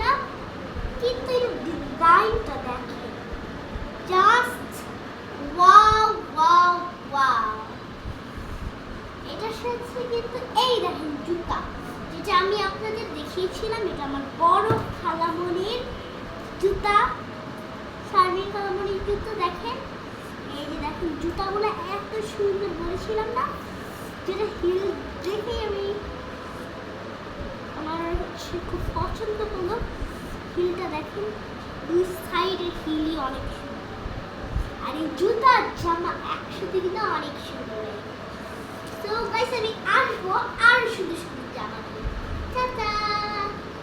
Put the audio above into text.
দিলাম, কিন্তু এর ডিজাইনটা দেখেন, জাস্ট ওয়াও ওয়াও ওয়াও। এটা সাথে কিন্তু এই দেখেন জুতা, যেটা আমি আপনাদের দেখিয়েছিলাম, এটা আমার বড় খালামণির জুতা, শারমিন খালামণির জুতা। দেখেন এই যে দেখেন জুতাগুলো এত সুন্দর, বলেছিলাম না, যেটা হিল দেখে আমি আমার খুব পছন্দ হলো। হিলটা দেখেন, দুই সাইডের হিলই অনেক সুন্দর, আর এই জুতার জামা একসাথে কিন্তু অনেক সুন্দর। তো গাইস আমি